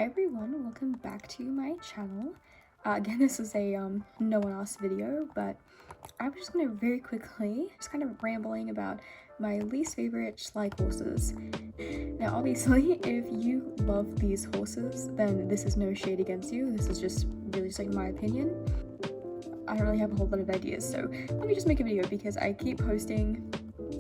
Hi everyone, welcome back to my channel. Again, this is a no one asked video, but I'm just gonna very quickly just kind of rambling about my least favorite Schleich horses. Now obviously if you love these horses, then this is no shade against you. This is just really just like my opinion. I don't really have a whole lot of ideas, so let me just make a video because I keep posting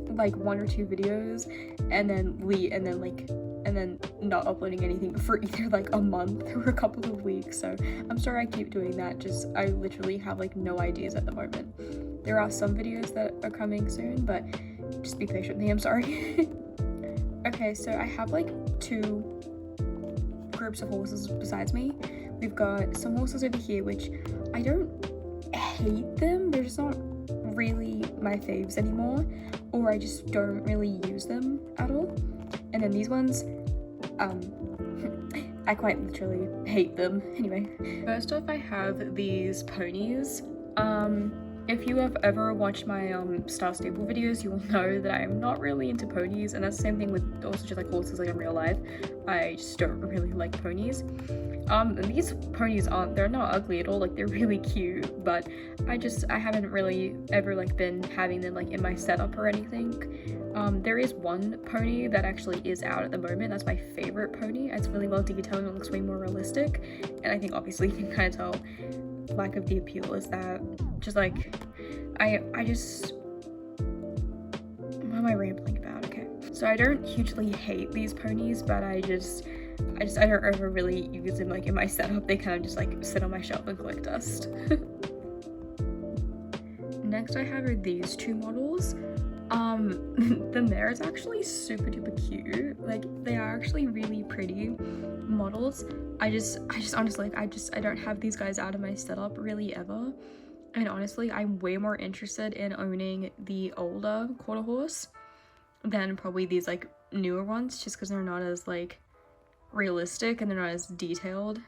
like 1 or 2 videos and then not uploading anything for either like a month or a couple of weeks. So I'm sorry I keep doing that, just I literally have like no ideas at the moment. There are some videos that are coming soon, but just be patient with me, I'm sorry. Okay, so I have like 2 groups of horses besides me. We've got some horses over here which I don't hate them, they're just not really my faves anymore, or I just don't really use them at all. And then these ones, I quite literally hate them. Anyway, first off I have these ponies. If you have ever watched my Star Stable videos, you will know that I am not really into ponies, and that's the same thing with also just like horses like in real life. I just don't really like ponies. These ponies they're not ugly at all, like they're really cute, but I haven't really ever like been having them like in my setup or anything. There is one pony that actually is out at the moment. That's my favorite pony. It's really well detailed and it looks way more realistic, and I think obviously you can kind of tell lack of the appeal is that just like I just, what am I rambling about? Okay, so I don't hugely hate these ponies, but I don't ever really use them like in my setup. They kind of just like sit on my shelf and collect dust. Next I have are these 2 models. The mare is actually super duper cute. Like they are actually really pretty models. I just honestly like I don't have these guys out of my setup really ever. And honestly, I'm way more interested in owning the older quarter horse than probably these like newer ones, just because they're not as like realistic and they're not as detailed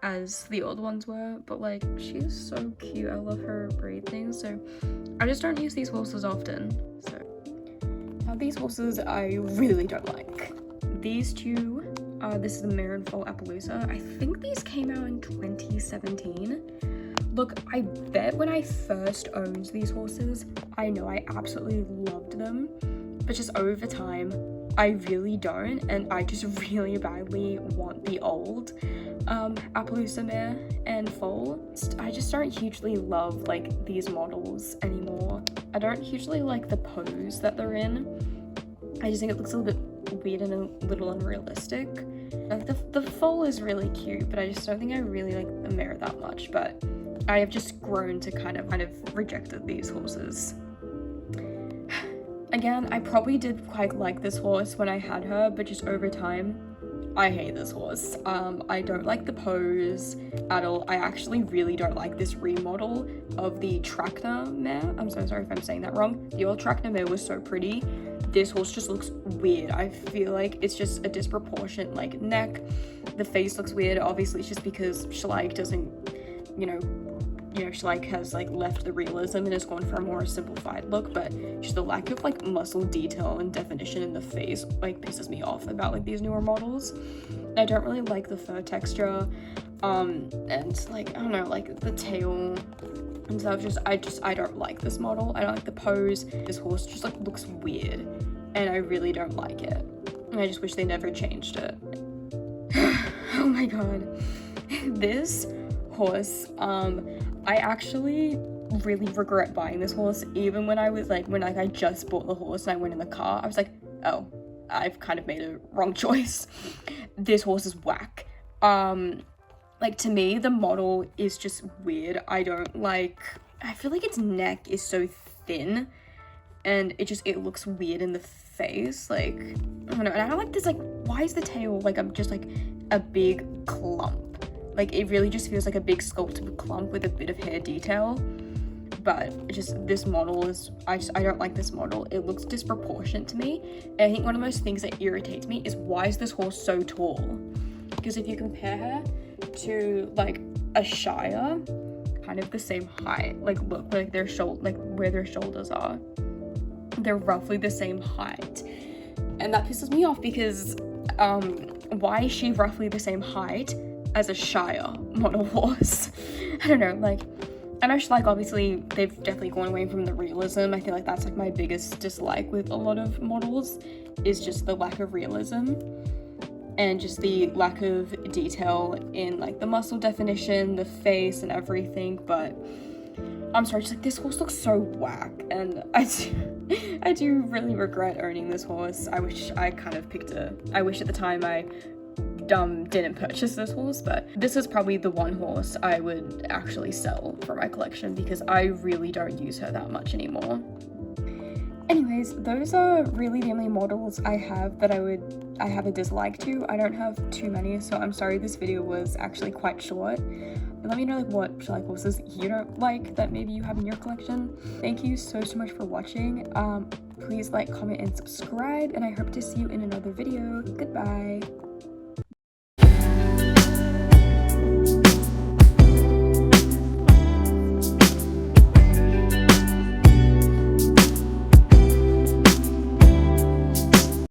as the old ones were. But like she's so cute, I love her braid things, so I just don't use these horses often. So now these horses I really don't like. These 2, this is the mare and foal Appaloosa. I think these came out in 2017. Look, I bet when I first owned these horses, I know I absolutely loved them, but just over time I really don't, and I just really badly want the old Appaloosa mare and foal. I just don't hugely love like these models anymore. I don't hugely like the pose that they're in. I just think it looks a little bit weird and a little unrealistic. Like the foal is really cute, but I just don't think I really like the mare that much. But I have just grown to kind of rejected these horses. Again, I probably did quite like this horse when I had her, but just over time, I hate this horse. I don't like the pose at all. I actually really don't like this remodel of the Tractor mare. I'm so sorry if I'm saying that wrong. The old Tractor mare was so pretty. This horse just looks weird. I feel like it's just a disproportionate like neck. The face looks weird. Obviously, it's just because Schleich doesn't, Schleich has like left the realism and has gone for a more simplified look, but just the lack of like muscle detail and definition in the face like pisses me off about like these newer models. I don't really like the fur texture, and like I don't know, like the tail and stuff. I don't like this model. I don't like the pose. This horse just like looks weird, and I really don't like it. And I just wish they never changed it. Oh my god, this horse, I actually really regret buying this horse. Even when I was like, when I just bought the horse and I went in the car, I was like, oh, I've kind of made a wrong choice. This horse is whack. Like to me, the model is just weird. I feel like its neck is so thin and it looks weird in the face. Like, I don't know. And I don't like this, like, why is the tail like just like a big clump? Like it really just feels like a big sculpted clump with a bit of hair detail. But just this model is, I don't like this model. It looks disproportionate to me. And I think one of the most things that irritates me is why is this horse so tall? Because if you compare her to like a Shire, kind of the same height. Like look, like where their shoulders are, they're roughly the same height. And that pisses me off because why is she roughly the same height as a Shire model horse? I don't know, like, I know Schleich, obviously, they've definitely gone away from the realism. I feel like that's like my biggest dislike with a lot of models, is just the lack of realism and just the lack of detail in like the muscle definition, the face and everything. But I'm sorry, just like this horse looks so whack, and I do really regret owning this horse. I wish I kind of I wish at the time I didn't purchase this horse, but this is probably the one horse I would actually sell for my collection because I really don't use her that much anymore. Anyways, those are really the only models I have that I have a dislike to. I don't have too many, so I'm sorry this video was actually quite short. But let me know like what Schleich horses you don't like that maybe you have in your collection. Thank you so much for watching. Please like, comment, and subscribe, and I hope to see you in another video. Goodbye.